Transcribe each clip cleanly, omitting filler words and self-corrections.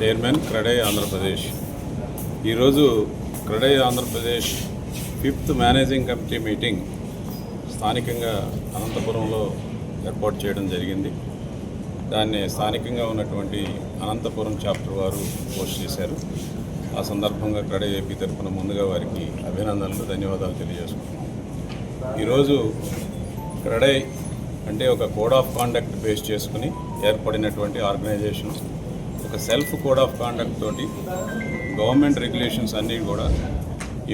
Chairman CREDAI Andhra Pradesh. ఈరోజు CREDAI Andhra Pradesh 5th managing committee meeting స్థానికంగా అనంతపురంలో ఏర్పాటు చేయడం జరిగింది. దాన్ని స్థానికంగా ఉన్నటువంటి అనంతపురం చాప్టర్ వారు పోస్ట్ చేశారు. ఆ సందర్భంగా క్రెడై ఏపీ తరఫున ముందుగా వారికి అభినందనలు, ధన్యవాదాలు తెలియజేసుకుంటున్నాం. ఈరోజు క్రెడై అంటే ఒక కోడ్ ఆఫ్ కాండక్ట్ బేస్ చేసుకుని ఏర్పడినటువంటి ఆర్గనైజేషన్. ఒక సెల్ఫ్ కోడ్ ఆఫ్ కాండక్ట్ తోటి గవర్నమెంట్ రెగ్యులేషన్స్ అన్నీ కూడా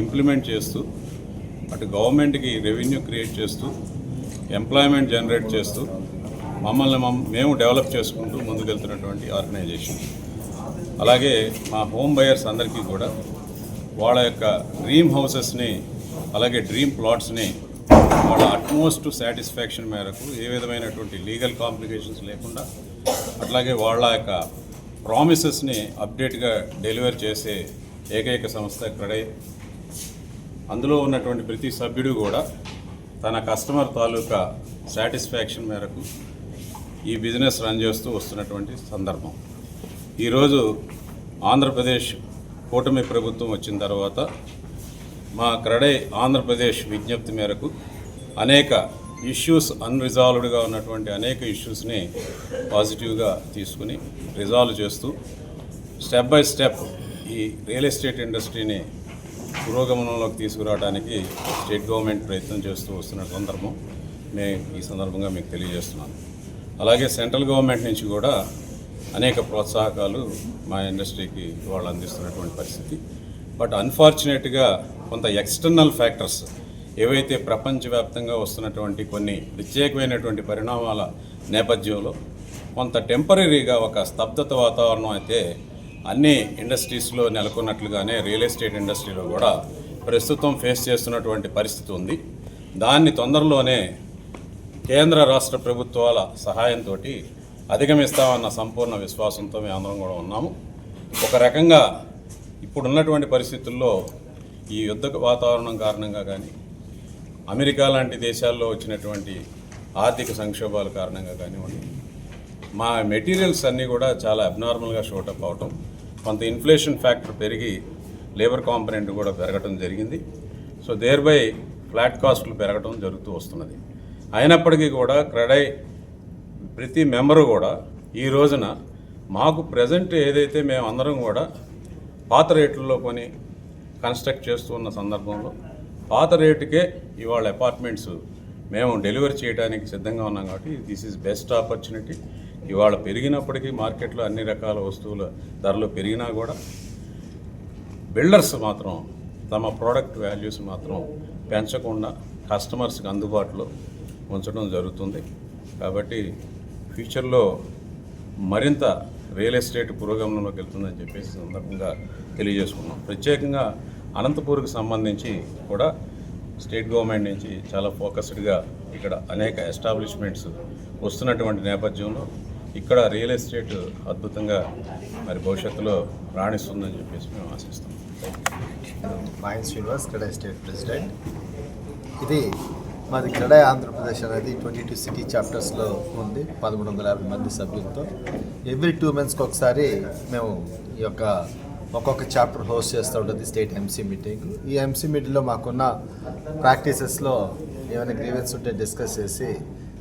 ఇంప్లిమెంట్ చేస్తూ అటు గవర్నమెంట్కి రెవెన్యూ క్రియేట్ చేస్తూ ఎంప్లాయ్మెంట్ జనరేట్ చేస్తూ మేము డెవలప్ చేసుకుంటూ ముందుకెళ్తున్నటువంటి ఆర్గనైజేషన్. అలాగే మా హోమ్ బయర్స్ అందరికీ కూడా వాళ్ళ యొక్క డ్రీమ్ హౌసెస్ని అలాగే డ్రీమ్ ప్లాట్స్ని వాళ్ళ అట్మోస్ట్ సాటిస్ఫాక్షన్ మేరకు ఏ విధమైనటువంటి లీగల్ కాంప్లికేషన్స్ లేకుండా అట్లాగే వాళ్ళ యొక్క ప్రామిసెస్ని అప్డేట్గా డెలివర్ చేసే ఏకైక సంస్థ క్రెడై. అందులో ఉన్నటువంటి ప్రతి సభ్యుడు కూడా తన కస్టమర్ తాలూకా సాటిస్ఫాక్షన్ మేరకు ఈ బిజినెస్ రన్ చేస్తూ వస్తున్నటువంటి సందర్భం. ఈరోజు ఆంధ్రప్రదేశ్ కూటమి ప్రభుత్వం వచ్చిన తర్వాత మా క్రెడై ఆంధ్రప్రదేశ్ విజ్ఞప్తి మేరకు అనేక ఇష్యూస్ అన్రిజాల్వ్డ్గా ఉన్నటువంటి అనేక ఇష్యూస్ని పాజిటివ్గా తీసుకుని రిజాల్వ్ చేస్తూ స్టెప్ బై స్టెప్ ఈ రియల్ ఎస్టేట్ ఇండస్ట్రీని పురోగమనంలోకి తీసుకురావడానికి స్టేట్ గవర్నమెంట్ ప్రయత్నం చేస్తూ వస్తున్న సందర్భం ఈ సందర్భంగా మీకు తెలియజేస్తున్నాను. అలాగే సెంట్రల్ గవర్నమెంట్ నుంచి కూడా అనేక ప్రోత్సాహకాలు మా ఇండస్ట్రీకి వాళ్ళు అందిస్తున్నటువంటి పరిస్థితి. బట్ అన్ఫార్చునేట్గా కొంత ఎక్స్టర్నల్ ఫ్యాక్టర్స్ ఏవైతే ప్రపంచవ్యాప్తంగా వస్తున్నటువంటి కొన్ని ప్రత్యేకమైనటువంటి పరిణామాల నేపథ్యంలో కొంత టెంపరీగా ఒక స్తబ్దత వాతావరణం అయితే అన్ని ఇండస్ట్రీస్లో నెలకొన్నట్లుగానే రియల్ ఎస్టేట్ ఇండస్ట్రీలో కూడా ప్రస్తుతం ఫేస్ చేస్తున్నటువంటి పరిస్థితి ఉంది. దాన్ని తొందరలోనే కేంద్ర రాష్ట్ర ప్రభుత్వాల సహాయంతో అధిగమిస్తామన్న సంపూర్ణ విశ్వాసంతో మేము అందరం కూడా ఉన్నాము. ఒక రకంగా ఇప్పుడున్నటువంటి పరిస్థితుల్లో ఈ యుద్ధ వాతావరణం కారణంగా కానీ అమెరికా లాంటి దేశాల్లో వచ్చినటువంటి ఆర్థిక సంక్షోభాల కారణంగా కానివ్వండి, మా మెటీరియల్స్ అన్నీ కూడా చాలా అబ్నార్మల్గా షూటప్ అవటం, కొంత ఇన్ఫ్లేషన్ ఫ్యాక్టర్ పెరిగి లేబర్ కాంపనెంట్ కూడా పెరగటం జరిగింది. సో దేర్ బై ఫ్లాట్ కాస్టులు పెరగటం జరుగుతూ వస్తున్నది. అయినప్పటికీ కూడా క్రెడై ప్రతి మెంబరు కూడా ఈ రోజున మాకు ప్రజెంట్ ఏదైతే మేము అందరం కూడా పాత రేట్లలో కొని కన్స్ట్రక్ట్ చేస్తూ ఉన్న సందర్భంలో పాత రేటుకే ఇవాళ అపార్ట్మెంట్స్ మేము డెలివరీ చేయడానికి సిద్ధంగా ఉన్నాం. కాబట్టి దిస్ ఈజ్ బెస్ట్ ఆపర్చునిటీ. ఇవాళ పెరిగినప్పటికీ మార్కెట్లో అన్ని రకాల వస్తువుల ధరలు పెరిగినా కూడా బిల్డర్స్ మాత్రం తమ ప్రోడక్ట్ వాల్యూస్ మాత్రం పెంచకుండా కస్టమర్స్కి అందుబాటులో ఉంచడం జరుగుతుంది. కాబట్టి ఫ్యూచర్లో మరింత రియల్ ఎస్టేట్ పురోగమనంలోకి వెళ్తుందని చెప్పేసి సందర్భంగా తెలియజేసుకున్నాం. ప్రత్యేకంగా అనంతపూర్కి సంబంధించి కూడా స్టేట్ గవర్నమెంట్ నుంచి చాలా ఫోకస్డ్గా ఇక్కడ అనేక ఎస్టాబ్లిష్మెంట్స్ వస్తున్నటువంటి నేపథ్యంలో ఇక్కడ రియల్ ఎస్టేట్ అద్భుతంగా మరి భవిష్యత్తులో రాణిస్తుందని చెప్పేసి మేము ఆశిస్తాం. మాయన్ శ్రీనివాస్, క్రెడై స్టేట్ ప్రెసిడెంట్. ఇది మాది క్రెడై ఆంధ్రప్రదేశ్ అనేది 22 సిటీ చాప్టర్స్లో ఉంది, 1150 మంది సభ్యులతో. ఎవ్రీ 2 monthsకి ఒకసారి మేము ఈ యొక్క ఒక్కొక్క చాప్టర్ హోస్ట్ చేస్తూ ఉంటుంది స్టేట్ ఎంసీ మీటింగ్. ఈ ఎంసీ మీటింగ్లో మాకున్న ప్రాక్టీసెస్లో ఏమైనా గ్రీవెన్స్ ఉంటే డిస్కస్ చేసి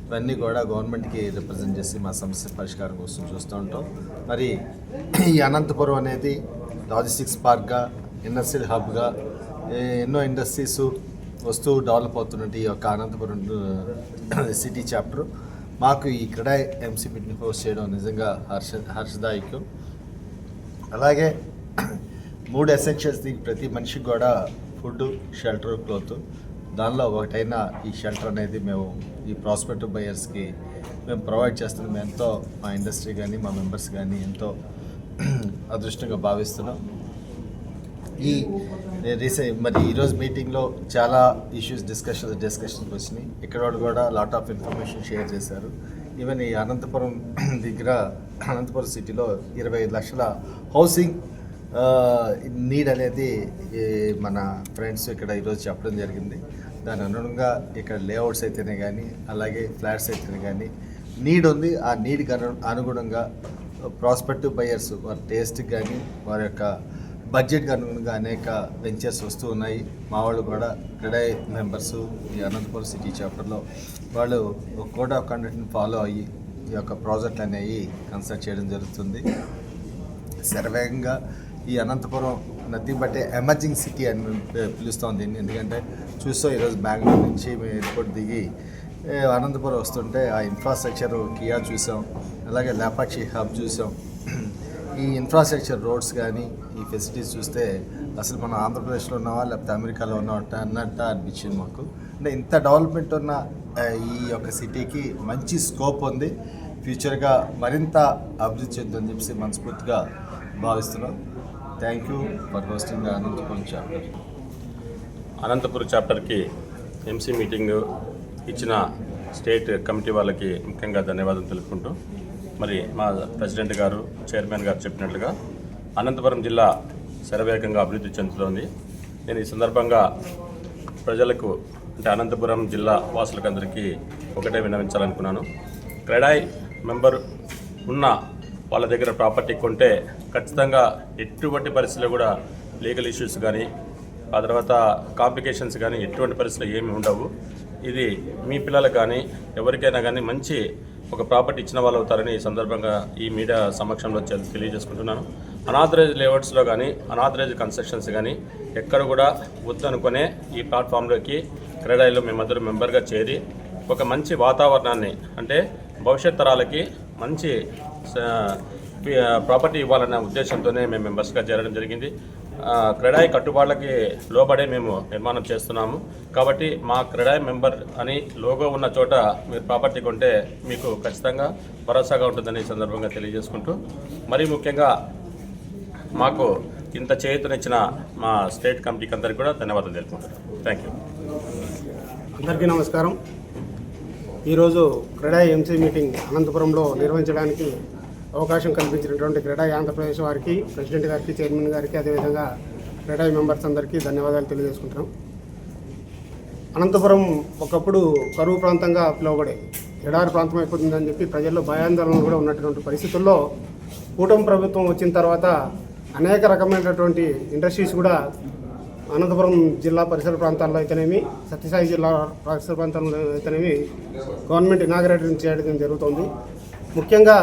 ఇవన్నీ కూడా గవర్నమెంట్కి రిప్రజెంట్ చేసి మా సమస్య పరిష్కారం కోసం చూస్తూ ఉంటాం. మరి ఈ అనంతపురం అనేది లాజిస్టిక్స్ పార్క్గా, ఇండస్ట్రియల్ హబ్గా ఎన్నో ఇండస్ట్రీస్ వస్తూ డెవలప్ అవుతున్నట్టు ఈ యొక్క అనంతపురం సిటీ చాప్టర్ మాకు ఈ క్రెడై ఎంసీ మీటింగ్ హోస్ట్ చేయడం నిజంగా హర్షదాయకం. అలాగే 3 ఎసెన్షియల్స్ ప్రతి మనిషికి కూడా ఫుడ్, షెల్టర్, క్లోత్. దానిలో ఒకటైన ఈ షెల్టర్ అనేది మేము ఈ ప్రాస్పెక్టివ్ బయర్స్కి మేము ప్రొవైడ్ చేస్తున్నాం. ఎంతో మా ఇండస్ట్రీ కానీ మా మెంబర్స్ కానీ ఎంతో అదృష్టంగా భావిస్తున్నాం. ఈ మరి ఈరోజు మీటింగ్లో చాలా ఇష్యూస్ డిస్కషన్స్ వచ్చినాయి. ఇక్కడ వాళ్ళు కూడా లాట్ ఆఫ్ ఇన్ఫర్మేషన్ షేర్ చేశారు. ఈవెన్ ఈ అనంతపురం దగ్గర అనంతపురం సిటీలో 25 లక్షల హౌసింగ్ నీడ్ అనేది మన ఫ్రెండ్స్ ఇక్కడ ఈరోజు చెప్పడం జరిగింది. దాని అనుగుణంగా ఇక్కడ లేఅవుట్స్ అయితేనే కానీ అలాగే ఫ్లాట్స్ అయితేనే కానీ నీడ్ ఉంది. ఆ నీడ్కి అనుగుణంగా ప్రాస్పెక్టివ్ బయర్స్ వారి టేస్ట్ కానీ వారి యొక్క బడ్జెట్ అనుగుణంగా అనేక వెంచర్స్ వస్తూ ఉన్నాయి. మా వాళ్ళు కూడా క్రెడాయ్ మెంబర్స్ ఈ అనంతపురం సిటీ చాప్టర్లో వాళ్ళు ఒక కోడ్ ఆఫ్ కండక్ట్ని ఫాలో అయ్యి ఈ యొక్క ప్రాజెక్టులు అనేవి కన్స్ట్రక్ట్ చేయడం జరుగుతుంది. శరవేగంగా ఈ Anantapuram nothing but emerging city అని పిలుస్తాం దీన్ని. ఎందుకంటే చూస్తాం ఈరోజు బెంగళూరు నుంచి మేము ఎయిర్పోర్ట్ దిగి అనంతపురం వస్తుంటే ఆ ఇన్ఫ్రాస్ట్రక్చర్ కియా చూసాం, అలాగే లేపాక్షి హబ్ చూసాం. ఈ ఇన్ఫ్రాస్ట్రక్చర్ రోడ్స్ కానీ ఈ ఫెసిలిటీస్ చూస్తే అసలు మనం ఆంధ్రప్రదేశ్లో ఉన్నావా లేకపోతే అమెరికాలో ఉన్నావా అన్నట్టు అనిపించింది మాకు. అంటే ఇంత డెవలప్మెంట్ ఉన్న ఈ యొక్క సిటీకి మంచి స్కోప్ ఉంది, ఫ్యూచర్గా మరింత అభివృద్ధి చెందుతుందని చెప్పి మనస్ఫూర్తిగా భావిస్తున్నాం. Thank you for hosting the Anantapur chapter. Anantapur చాప్టర్కి ఎంసీ మీటింగ్ ఇచ్చిన స్టేట్ కమిటీ వాళ్ళకి ముఖ్యంగా ధన్యవాదాలు తెలుపుకుంటూ, మరి మా ప్రెసిడెంట్ గారు, చైర్మన్ గారు చెప్పినట్లుగా అనంతపురం జిల్లా శరవేగంగా అభివృద్ధి చెందుతోంది. నేను ఈ సందర్భంగా ప్రజలకు అంటే అనంతపురం జిల్లా వాసులకు అందరికీ ఒకటే విన్నవించాలనుకున్నాను. క్రెడాయ్ మెంబర్ ఉన్న వాళ్ళ దగ్గర ప్రాపర్టీ కొంటే ఖచ్చితంగా ఎటువంటి పరిస్థితుల్లో కూడా లీగల్ ఇష్యూస్ కానీ ఆ తర్వాత కాంప్లికేషన్స్ కానీ ఎటువంటి పరిస్థితులు ఏమి ఉండవు. ఇది మీ పిల్లలకు కానీ ఎవరికైనా కానీ మంచి ఒక ప్రాపర్టీ ఇచ్చిన వాళ్ళు అవుతారని ఈ సందర్భంగా ఈ మీడియా సమక్షంలో తెలియజేసుకుంటున్నాను. అనాథరైజ్ లేఅవుట్స్లో కానీ అనాథరైజ్ కన్స్ట్రక్షన్స్ కానీ ఎక్కడ కూడా వద్దనుకునే ఈ ప్లాట్ఫామ్లోకి క్రెడాయిలో మేమందరం మెంబర్గా చేరి ఒక మంచి వాతావరణాన్ని అంటే భవిష్యత్ తరాలకి మంచి ప్రాపర్టీ ఇవ్వాలన్న ఉద్దేశంతోనే మేము మెంబర్స్గా చేరడం జరిగింది. క్రెడాయ్ కట్టుబాట్లకి లోబడే మేము నిర్మాణం చేస్తున్నాము. కాబట్టి మా క్రెడాయ్ మెంబర్ అని లోగో ఉన్న చోట మీరు ప్రాపర్టీ కొంటే మీకు ఖచ్చితంగా భరోసాగా ఉంటుందని ఈ సందర్భంగా తెలియజేసుకుంటూ, మరీ ముఖ్యంగా మాకు ఇంత చేయూతనిచ్చిన మా స్టేట్ కమిటీకి అందరికీ కూడా ధన్యవాదాలు తెలుపుకుంటున్నాను. Thank you. అందరికీ నమస్కారం. ఈరోజు క్రెడాయ్ ఎంసీ మీటింగ్ అనంతపురంలో నిర్వహించడానికి అవకాశం కల్పించినటువంటి క్రెడాయ్ ఆంధ్రప్రదేశ్ వారికి, ప్రెసిడెంట్ గారికి, చైర్మన్ గారికి, అదేవిధంగా క్రెడాయ్ మెంబర్స్ అందరికీ ధన్యవాదాలు తెలియజేసుకుంటున్నాం. అనంతపురం ఒకప్పుడు కరువు ప్రాంతంగా పిలువబడే ఎడారి ప్రాంతం అయిపోతుందని చెప్పి ప్రజల్లో భయాందోళన కూడా ఉన్నటువంటి పరిస్థితుల్లో కూటమి ప్రభుత్వం వచ్చిన తర్వాత అనేక రకమైనటువంటి ఇండస్ట్రీస్ కూడా అనంతపురం జిల్లా పరిసర ప్రాంతాల్లో అయితేనేమి, సత్యసాయి జిల్లా పరిసర ప్రాంతాల్లో అయితేనేమి గవర్నమెంట్ ఇనాగరేషన్ చేయడం జరుగుతుంది. ముఖ్యంగా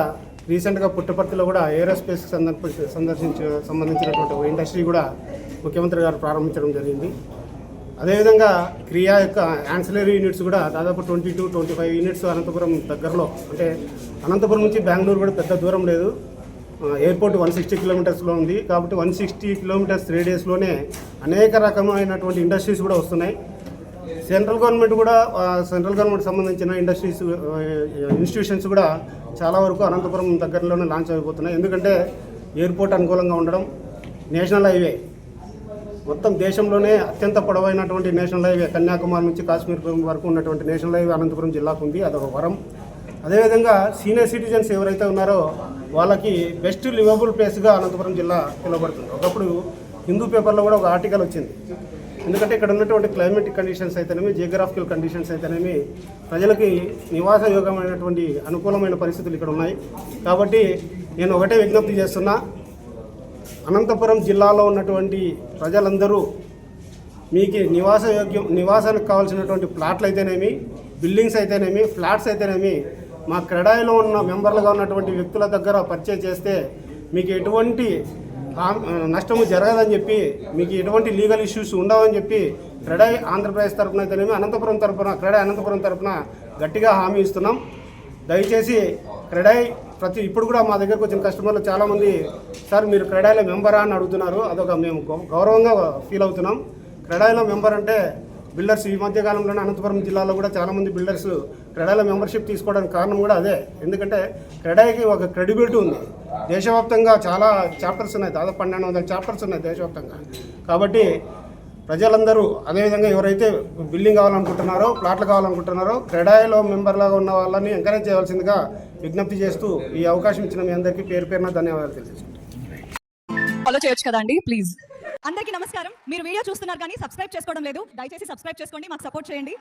రీసెంట్గా పుట్టపర్తిలో కూడా ఏరోస్పేస్కి సంబంధించినటువంటి ఒక ఇండస్ట్రీ కూడా ముఖ్యమంత్రి గారు ప్రారంభించడం జరిగింది. అదేవిధంగా క్రియా యొక్క యాన్సిలరీ యూనిట్స్ కూడా దాదాపు 22-25 యూనిట్స్ అనంతపురం దగ్గరలో, అంటే అనంతపురం నుంచి బెంగళూరు కూడా పెద్ద దూరం లేదు, ఎయిర్పోర్ట్ 160 కిలోమీటర్స్లో ఉంది. కాబట్టి 160 కిలోమీటర్స్ రేడియస్లోనే అనేక రకమైనటువంటి ఇండస్ట్రీస్ కూడా వస్తున్నాయి. సెంట్రల్ గవర్నమెంట్ సంబంధించిన ఇండస్ట్రీస్ ఇన్స్టిట్యూషన్స్ కూడా చాలా వరకు అనంతపురం దగ్గరలోనే లాంచ్ అయిపోతున్నాయి. ఎందుకంటే ఎయిర్పోర్ట్ అనుకూలంగా ఉండడం, నేషనల్ హైవే మొత్తం దేశంలోనే అత్యంత పొడవైనటువంటి నేషనల్ హైవే కన్యాకుమారి నుంచి కాశ్మీర్ వరకు ఉన్నటువంటి నేషనల్ హైవే అనంతపురం జిల్లాకు ఉంది. అదొక వరం. అదేవిధంగా సీనియర్ సిటిజన్స్ ఎవరైతే ఉన్నారో వాళ్ళకి బెస్ట్ లివబుల్ ప్లేస్గా అనంతపురం జిల్లా పిలువబడుతుంది. ఒకప్పుడు హిందూ పేపర్లో కూడా ఒక ఆర్టికల్ వచ్చింది. ఎందుకంటే ఇక్కడ ఉన్నటువంటి క్లైమేటిక్ కండిషన్స్ అయితేనేమి, జియోగ్రాఫికల్ కండిషన్స్ అయితేనేమి ప్రజలకి నివాస యోగ్యమైనటువంటి అనుకూలమైన పరిస్థితులు ఇక్కడ ఉన్నాయి. కాబట్టి నేను ఒకటే విజ్ఞప్తి చేస్తున్నా, అనంతపురం జిల్లాలో ఉన్నటువంటి ప్రజలందరూ మీకు నివాసానికి కావాల్సినటువంటి ప్లాట్లు అయితేనేమి, బిల్డింగ్స్ అయితేనేమి, ఫ్లాట్స్ అయితేనేమి మా క్రెడాయిలో ఉన్న మెంబర్లుగా ఉన్నటువంటి వ్యక్తుల దగ్గర పర్చేజ్ చేస్తే మీకు ఎటువంటి నష్టము జరగదని చెప్పి, మీకు ఎటువంటి లీగల్ ఇష్యూస్ ఉండవని చెప్పి క్రెడాయ్ ఆంధ్రప్రదేశ్ తరఫున అయితేనేమి, క్రెడాయ్ అనంతపురం తరఫున గట్టిగా హామీ ఇస్తున్నాం. దయచేసి క్రెడాయ్ ఇప్పుడు కూడా మా దగ్గరకు వచ్చిన కస్టమర్లు చాలామంది, సార్ మీరు క్రెడాయ్లో మెంబరా అని అడుగుతున్నారు. అదొక మేము గౌరవంగా ఫీల్ అవుతున్నాం. క్రెడాయ్లో మెంబర్ అంటే బిల్డర్స్ ఈ మధ్యకాలంలోనే అనంతపురం జిల్లాలో కూడా చాలామంది బిల్డర్స్ క్రెడాయ్లో మెంబర్షిప్ తీసుకోవడానికి కారణం కూడా అదే. ఎందుకంటే క్రెడాయ్కి ఒక క్రెడిబిలిటీ ఉంది. దేశవ్యాప్తంగా చాలా చాప్టర్స్ ఉన్నాయి, దాదాపు 1200 చాప్టర్స్ ఉన్నాయి దేశవ్యాప్తంగా. కాబట్టి ప్రజలందరూ, అదేవిధంగా ఎవరైతే బిల్డింగ్ కావాలనుకుంటున్నారో, ప్లాట్లు కావాలనుకుంటున్నారో క్రెడాయ్లో మెంబర్లాగా ఉన్న వాళ్ళని ఎంకరేజ్ చేయవలసిందిగా విజ్ఞప్తి చేస్తూ ఈ అవకాశం ఇచ్చిన మీ అందరికీ పేరు పేరున ధన్యవాదాలు తెలియజేస్తున్నాను. ఫాలో చేయొచ్చు కదండి ప్లీజ్. అందరికీ నమస్కారం. మీరు వీడియో చూస్తున్నారు కానీ సబ్స్క్రైబ్ చేసుకోవడం లేదు. దయచేసి సబ్స్క్రైబ్ చేసుకోండి, మాకు సపోర్ట్ చేయండి.